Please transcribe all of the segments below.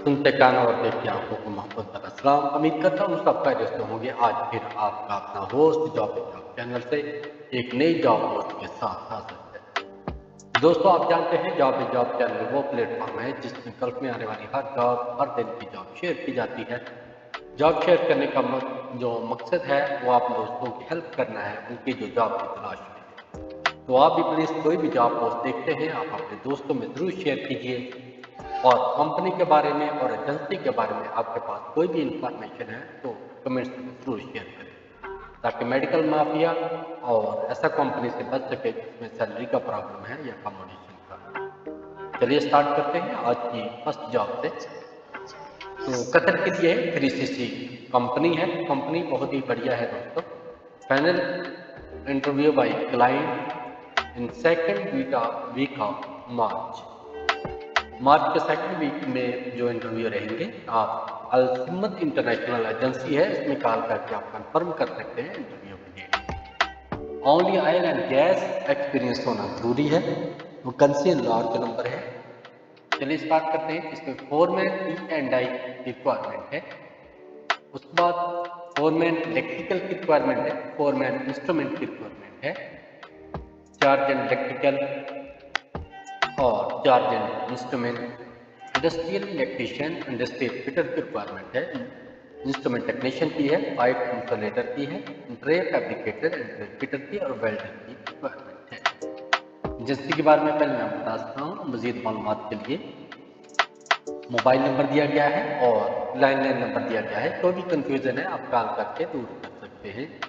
सुनते कान और देखते आंखों को मोहब्बत का सलाम। उम्मीद करता हूँ सब खैरियत से होंगे। आज फिर आपका अपना होस्ट जॉब चैनल से एक नई जॉब पोस्ट के साथ हाजिर है। दोस्तों, आप जानते हैं जॉब चैनल वो प्लेटफॉर्म है जिसमें गल्फ में आने वाली हर दिन की जॉब शेयर की जाती है। जॉब शेयर करने का जो मकसद है वो आप दोस्तों की हेल्प करना है उनकी जो जॉब की तलाश में है। तो आप भी प्लीज़ कोई भी जॉब पोस्ट देखते हैं आप अपने दोस्तों में ज़रूर शेयर कीजिए। और कंपनी के बारे में और एजेंसी के बारे में आपके पास कोई भी इंफॉर्मेशन है तो कमेंट्स में ज़रूर शेयर करें, ताकि मेडिकल माफिया और ऐसा कंपनी से बच सके जिसमें सैलरी का प्रॉब्लम है या कमोडिशन का। चलिए स्टार्ट करते हैं आज की फर्स्ट जॉब से। तो कतर के लिए 3CC कंपनी है। कंपनी बहुत ही बढ़िया है दोस्तों। Final interview by client in second week of March के सेकंड वीक में जो इंटरव्यू रहेंगे, आप अलसम्मत इंटरनेशनल एजेंसी है, इसमें कॉल करके आप कंफर्म कर सकते हैं इंटरव्यू की date. Only oil and gas experience होना जरूरी है। वैकेंसी लार्ज नंबर है। चलिए स्टार्ट करते हैं। इसमें फोरमैन E&I की रिक्वायरमेंट है। उसके बाद फोरमैन इलेक्ट्रिकल की रिक्वायरमेंट है। फोरमैन इंस्ट्रूमेंट की रिक्वायरमेंट है। चार्ज एंड इलेक्ट्रिकल और charge and instrument, industrial electrician, industrial fitter की रिक्वायरमेंट है। इंस्ट्रूमेंट टेक्नीशियन की है, पाइप इंसुलेटर की है, ट्रे फैब्रिकेटर एंड फिटर की और वेल्डर की रिक्वायरमेंट है। एजेंसी के बारे में पहले मैं बता सकता हूँ। मजीद मालूमात के लिए मोबाइल नंबर दिया गया है और लैंडलाइन नंबर दिया गया है। कोई भी कंफ्यूजन है आप कॉल करके दूर कर सकते हैं।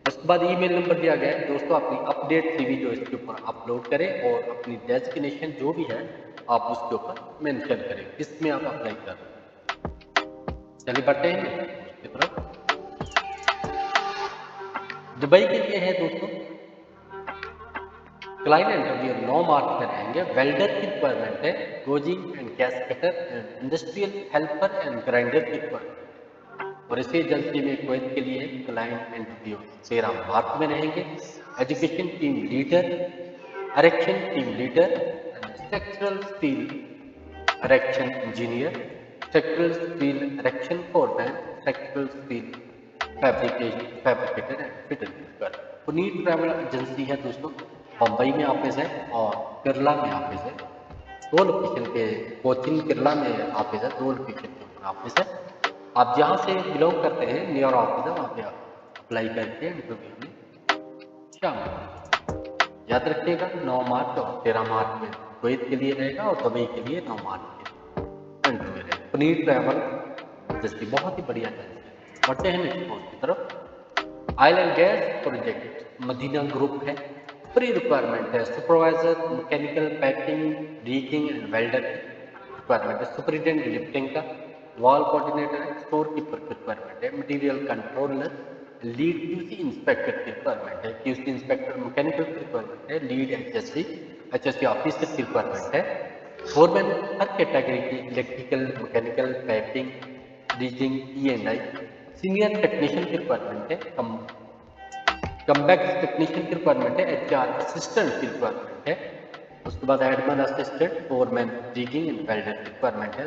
उसके बाद ईमेल नंबर दिया गया है। दोस्तों, अपनी अपडेट CV जो इसके ऊपर अपलोड करें और अपनी डेजिग्नेशन जो भी है आप उसके ऊपर मेंशन करें किसमें आप अप्लाई कर रहे हैं। चलिए बढ़ते हैं उसकी तरफ। दुबई के लिए है दोस्तों। क्लाइंट इंटरव्यू 9 मार्च में रहेंगे। वेल्डर की रिक्वायरमेंट है, gouging and gas cutter and industrial helper and grinder की रिक्वायरमेंट। और इसी एजेंसी में कुवैत के लिए क्लाइंट इंटरव्यू 13 मार्च में रहेंगे। Education team leader, erection team leader, structural steel erection engineer, structural steel erection foreman, structural steel fabricator and fitter पर। Puneet travel agency है दोस्तों। बम्बई में ऑफिस है और केरला में ऑफिस है। दो लोकेशन के कोचिंग केरला में ऑफिस है, दो लोकेशन के ऊपर ऑफिस है। आप जहाँ से बिलोंग करते हैं नियर ऑफिस है वहाँ पे आप अप्लाई करके इंटरव्यू में शामिल। याद रखिएगा 9 मार्च और 13 मार्च में कुवैत के लिए रहेगा और दुबई के लिए 9 मार्च के इंटरव्यू रहेगा। पुनीत ट्रैवल एजेंसी बहुत ही बढ़िया एजेंसी है। बढ़ते हैं नेक्स्ट पोस्ट की तरफ। Oil and gas project Madina group है। प्री रिक्वायरमेंट है supervisor mechanical packing rigging and welder requirement है। सुपरिटेंडेंट लिफ्टिंग का, वॉल कोऑर्डिनेटर है, स्टोर कीपर की रिक्वायरमेंट है, material controller, lead QC inspector की रिक्वायरमेंट है, QC इंस्पेक्टर मैकेनिकल की रिक्वायरमेंट है, लीड HSC ऑफिसर की रिक्वायरमेंट है। फोरमैन हर कैटेगरी की electrical mechanical packing rigging E&I, senior technician की रिक्वायरमेंट है। कमबैक टेक्नीशियन की रिक्वायरमेंट है। HR असिस्टेंट की रिक्वायरमेंट है। उसके बाद admin assistant, foreman reading and welder की रिक्वायरमेंट है।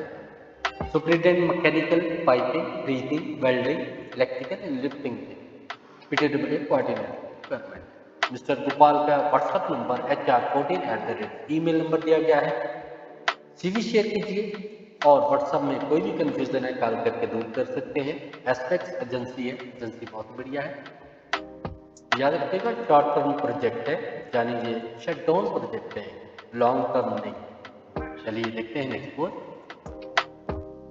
Superintendent mechanical piping reading welding electrical and lifting PTW coordinator requirement. Mister Gopal का WhatsApp number HR14 email number दिया गया है। CV शेयर कीजिए और व्हाट्सएप में कोई भी कंफ्यूजन है कॉल करके दूर कर सकते हैं। एस्पेक्स एजेंसी है, एजेंसी बहुत बढ़िया है। याद रखिएगा शॉर्ट टर्म प्रोजेक्ट है, यानी ये शटडाउन प्रोजेक्ट है, लॉन्ग टर्म नहीं। चलिए देखते हैं next post.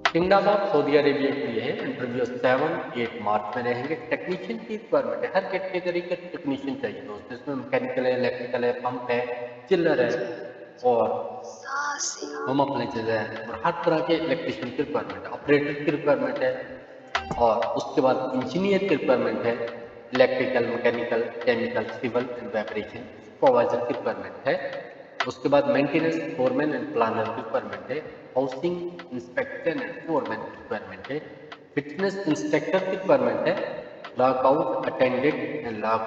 Kingdom of Saudi Arabia के लिए है। इंटरव्यू 7-8 मार्च में रहेंगे। टेक्नीशियन की रिक्वायरमेंट है। हर कैटेगरी का टेक्नीशियन चाहिए दोस्त। इसमें मैकेनिकल है, इलेक्ट्रिकल है, पंप है, चिल्लर है और होम अप्लायंसेज है और हर तरह के इलेक्ट्रिशियन की रिक्वायरमेंट है। ऑपरेटर की रिक्वायरमेंट है और उसके बाद इंजीनियर की रिक्वायरमेंट है। Electrical, mechanical, chemical, civil and vibration supervisor की रिक्वायरमेंट है। उसके बाद मेंटेनेंस फोरमैन एंड प्लानर की रिक्वायरमेंट है। हाउसिंग इंस्पेक्टर एंड फोरमैन की रिक्वायरमेंट है। फिटनेस इंस्पेक्टर की रिक्वायरमेंट है। Lockout attendant and lock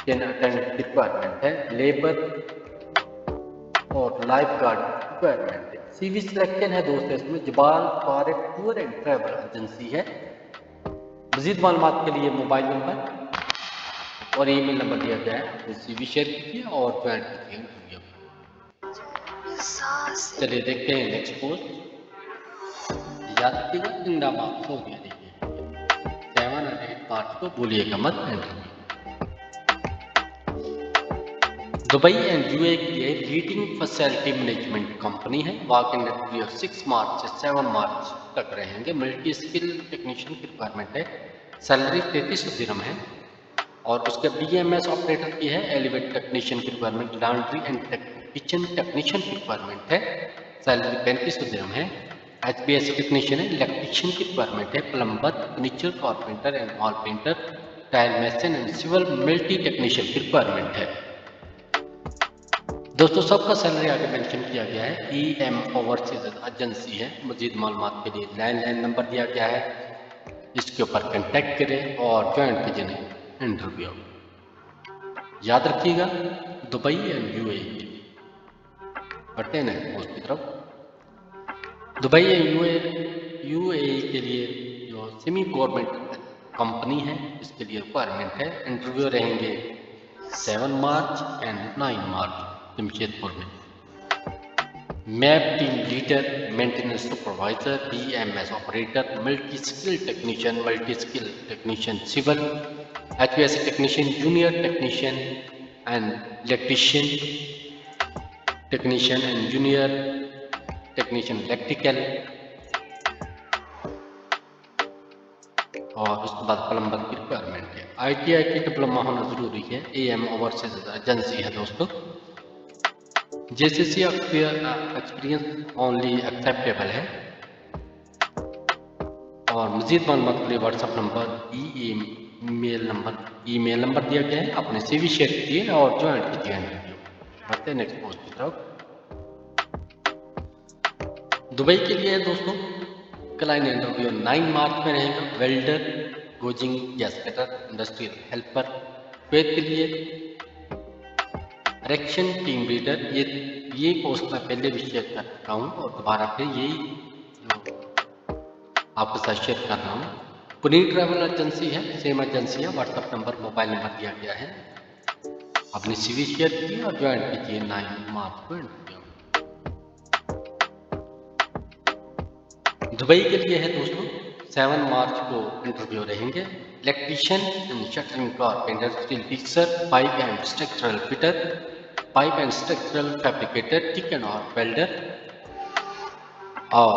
in attendant की रिक्वायरमेंट है। लेबर और लाइफ गार्ड रिक्वायरमेंट है। CV सिलेक्शन है दोस्तों, इसमें Jabal for a tour and travel agency है। मजीद मालूमात के लिए मोबाइल नंबर और ईमेल नंबर दिया गया है, तो CV शेयर कीजिए और ज्वाइन कीजिए इंटरव्यू। चलिए देखते हैं नेक्स्ट पोस्ट। याद रखिएगा इंडिया मार्क्स हो गया, देखिए 7 और 8 मार्च को भूलिएगा मत इंटरव्यू। दुबई एंड यूएई की लीडिंग फैसिलिटी मैनेजमेंट कंपनी है। वॉक इन इंटरव्यू 6 मार्च से 7 मार्च तक रहेंगे। मल्टी स्किल टेक्नीशियन की रिक्वायरमेंट है। सैलरी 3300 दिरहम है। और उसके BMS ऑपरेटर की है। एलिवेट टेक्नीशियन की requirement, laundry and kitchen technician की रिक्वायरमेंट है। सैलरी 3500 दिरहम है। HVAC टेक्नीशियन है। इलेक्ट्रीशियन की रिक्वायरमेंट है। Plumber, furniture carpenter and wall painter, tile mason and civil multi technician की रिक्वायरमेंट है। दोस्तों सबका सैलरी आगे मेंशन किया गया है। EM ओवरसीज एजेंसी है। मजीद मालूमात के लिए लैंडलाइन नंबर दिया गया है, इसके ऊपर कांटेक्ट करें और ज्वाइन कीजिए इंटरव्यू। याद रखिएगा दुबई एंड UAE। बढ़ते हैं ना पोस्ट की तरफ। दुबई एंड UAE के लिए जो सेमी गवर्नमेंट कंपनी है, इसके लिए रिक्वायरमेंट है। इंटरव्यू रहेंगे 7 मार्च एंड 9 मार्च जमशेदपुर में। Map team leader, maintenance supervisor, BMS operator, multi skill technician civil, HVAC technician, junior technician and electrician technician and junior technician electrical, और उसके बाद प्लम्बर की रिक्वायरमेंट है। ITI की डिप्लोमा होना जरूरी है। AM ओवरसीज एजेंसी है दोस्तों। JCC एक्सपीरियंस ओनली एक्सेप्टेबल है। और मजीद मालूमात के लिए व्हाट्सएप नंबर, ईमेल नंबर दिया गया है। अपने CV शेयर कीजिए और ज्वाइन कीजिए इंटरव्यू। बढ़ते हैं नेक्स्ट पोस्ट की तरफ। दुबई के लिए है दोस्तों, क्लाइंट इंटरव्यू 9 मार्च में रहेगा। Welder, gouging gas cutter, industrial helper. Kuwait के लिए इरेक्शन टीम लीडर, ये पोस्ट मैं पहले भी शेयर कर चुका हूँ और दोबारा फिर यही जो आपके साथ शेयर कर रहा हूँ। पुनीत ट्रैवल एजेंसी है, सेम एजेंसी है। व्हाट्सएप नंबर, मोबाइल नंबर दिया गया है। अपनी CV शेयर कीजिए और ज्वाइन कीजिए 9 मार्च को इंटरव्यू। दुबई के लिए है दोस्तों, 7 मार्च को इंटरव्यू रहेंगे। Electrician and shuttering carpenter, steel fixer, pipe and structural fitter, pipe and structural fabricator, चिकन और वेल्डर, और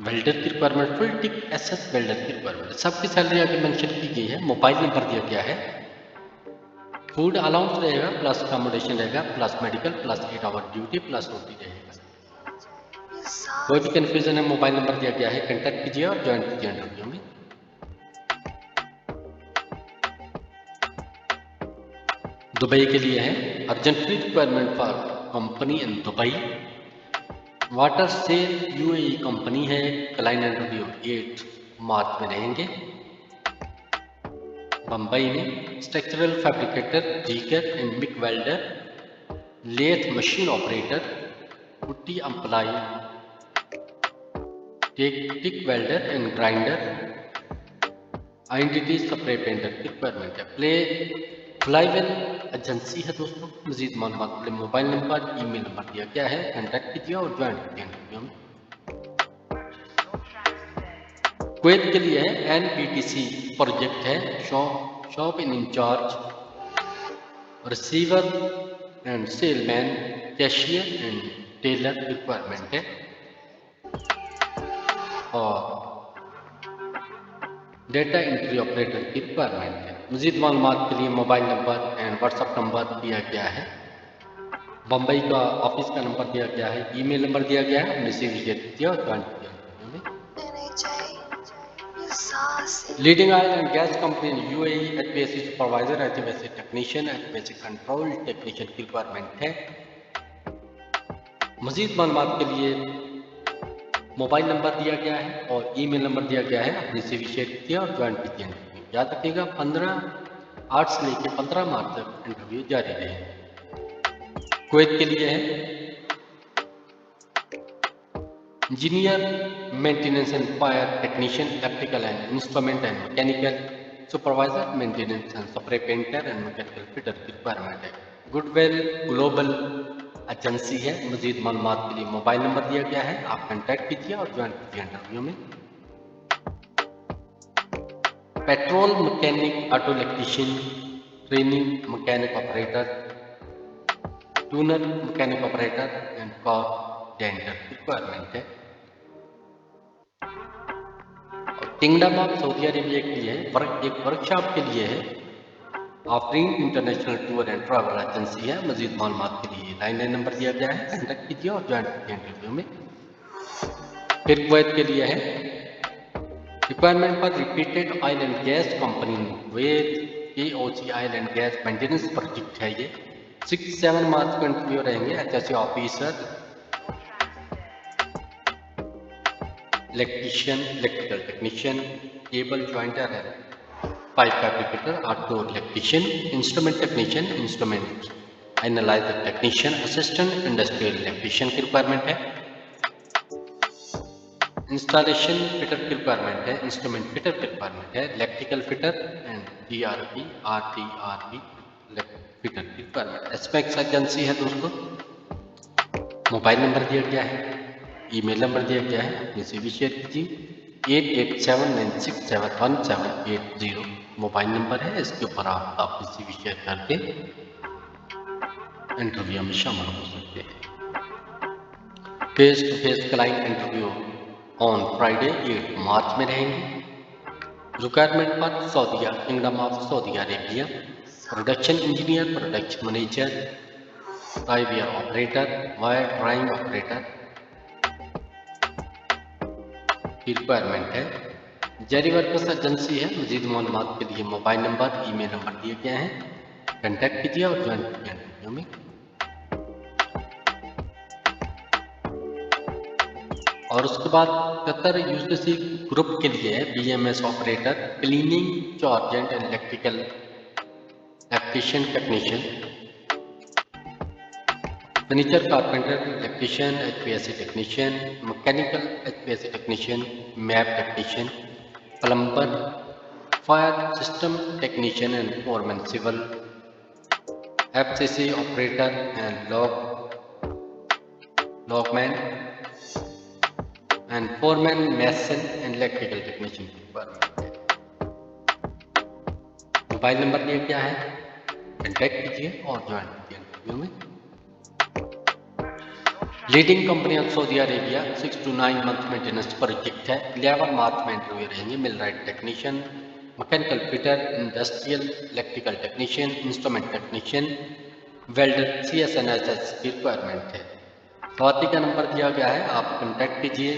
वेल्डर की requirement, full TIG SS welder की रिक्वायरमेंट। सबकी सैलरी आगे मेंशन की गई है। मोबाइल नंबर दिया गया है। फूड अलाउंस रहेगा, प्लस अकोमोडेशन रहेगा, plus medical, plus 8 hour duty, plus OT रहेगा। कोई भी कंफ्यूजन है, मोबाइल नंबर दिया गया है, कांटेक्ट कीजिए और ज्वाइन कीजिए इंटरव्यू में। दुबई के लिए है urgently requirement for company in Dubai. Water cell UAE company है। क्लाइंट इंटरव्यू 8 मार्च में रहेंगे बम्बई में। स्ट्रक्चरल फैब्रिकेटर, जिगर and MIG welder, lathe machine operator, पुट्टी एम्प्लॉय, टिक वेल्डर एंड ग्राइंडर, आइडेंटिटी स्प्रे पेंटर की रिक्वायरमेंट है। फ्लाईवेल एजेंसी है दोस्तों। मजीद मालूमात के लिए मोबाइल नंबर, ईमेल नंबर दिया गया है, कांटेक्ट कीजिए और ज्वाइन कीजिए इंटरव्यू में। कुवैत के लिए है NPTC प्रोजेक्ट है। Shop in incharge, receiver and salesman, cashier and tailor requirement है। और डेटा एंट्री ऑपरेटर की रिक्वायरमेंट है। मजीद मालूमात के लिए mobile number and WhatsApp number दिया गया है। बम्बई का ऑफिस का नंबर दिया गया है, ईमेल नंबर दिया गया है। अपनी CV शेयर कीजिए और ज्वाइन कीजिए। Leading oil and gas company UAE, HVAC supervisor, HVAC technician, HVAC control technician की रिक्वायरमेंट है। मजीद मालूमात के लिए मोबाइल नंबर दिया गया है और ईमेल नंबर दिया गया है। अपनी CV शेयर कीजिए और ज्वाइन कीजिए। याद रखिएगा 15 से लेकर 15 मार्च तक इंटरव्यू जारी रहेगा। कुवैत के लिए है engineer maintenance and fire technician electrical and instrument and mechanical supervisor maintenance and spray painter and mechanical fitter की रिक्वायरमेंट है। गुडवेल ग्लोबल एजेंसी है। मजीद मालूमात के लिए मोबाइल नंबर दिया गया है, आप कॉन्टैक्ट कीजिए और ज्वाइन कीजिए इंटरव्यू में। Petrol mechanic, auto electrician, training mechanic operator, tuner mechanic operator and car denter requirement है। किंगडम ऑफ सऊदी अरेबिया के लिए एक वर्कशॉप के लिए है। Offering international tour and travel agency है। मजीद मालूमात के लिए लाइन नंबर दिया गया है, कॉन्टैक्ट कीजिए और ज्वाइन कीजिए इंटरव्यू में। फिर कुवैत के लिए है requirement for repeated oil and gas company Kuwait KOC oil and gas maintenance project है। ये 6-7 मार्च को इंटरव्यू रहेंगे। HSE officer, electrician, electrical technician, cable jointer है, pipe fabricator, auto electrician, instrument technician, instrument analyser technician, assistant industrial electrician की requirement है। Installation fitter की requirement है, instrument fitter की रिक्वायरमेंट है, electrical fitter and DRP RTRP fitter की requirement. एस्पेक्स agency है दोस्तों। मोबाइल नंबर दिया गया है, ईमेल नंबर दिया गया है, अपनी CV शेयर कीजिए। 8879671780 मोबाइल नंबर है, इसके ऊपर आप अपनी CV शेयर करके इंटरव्यू में शामिल हो सकते हैं। Face to face client interview on Friday 8 मार्च में रहेंगे। Requirement for Saudia, kingdom of Saudi Arabia, production engineer, production manager, wire operator, wire drawing operator की रिक्वायरमेंट है। जारी वर्कर्स एजेंसी है। मजीद मालूमात के लिए मोबाइल नंबर, ईमेल नंबर दिए गए हैं, कॉन्टैक्ट कीजिए और ज्वाइन कीजिए इंटरव्यू में। और उसके बाद कतर UCC ग्रुप के लिए है BMS ऑपरेटर, क्लीनिंग चार्जेंट and electrical electrician technician, furniture carpenter electrician, HVAC technician, mechanical HVAC technician, map technician, plumber, fire system technician and foreman civil, FCC operator and लॉगमैन and foreman mason and electrical technician की requirement है। Mobile number दिया गया है, contact कीजिए और join कीजिए interview में। Leading company of Saudi Arabia 6 to 9 month maintenance project है। 11 मार्च में इंटरव्यू रहेंगे। Millwright technician, mechanical fitter, industrial electrical technician, instrument technician, welder, CSNHS की रिक्वायरमेंट है। स्वाति का नंबर दिया गया है, आप कॉन्टैक्ट कीजिए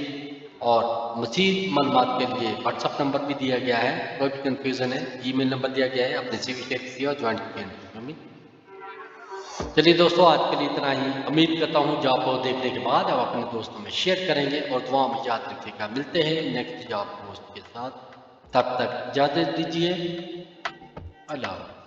और मज़ीद मालूमात के लिए व्हाट्सअप नंबर भी दिया गया है। कोई भी कन्फ्यूज़न है, ईमेल नंबर दिया गया है, अपने CV शेयर कीजिए और ज्वाइन कीजिए इंटरव्यू में। चलिए दोस्तों, आज के लिए इतना ही। उम्मीद करता हूँ जॉब को देखने के बाद आप अपने दोस्तों में शेयर करेंगे और दुआ में याद रखिएगा। मिलते हैं नेक्स्ट जॉब पोस्ट के साथ, तब तक इजाज़त दीजिए। अल्लाह।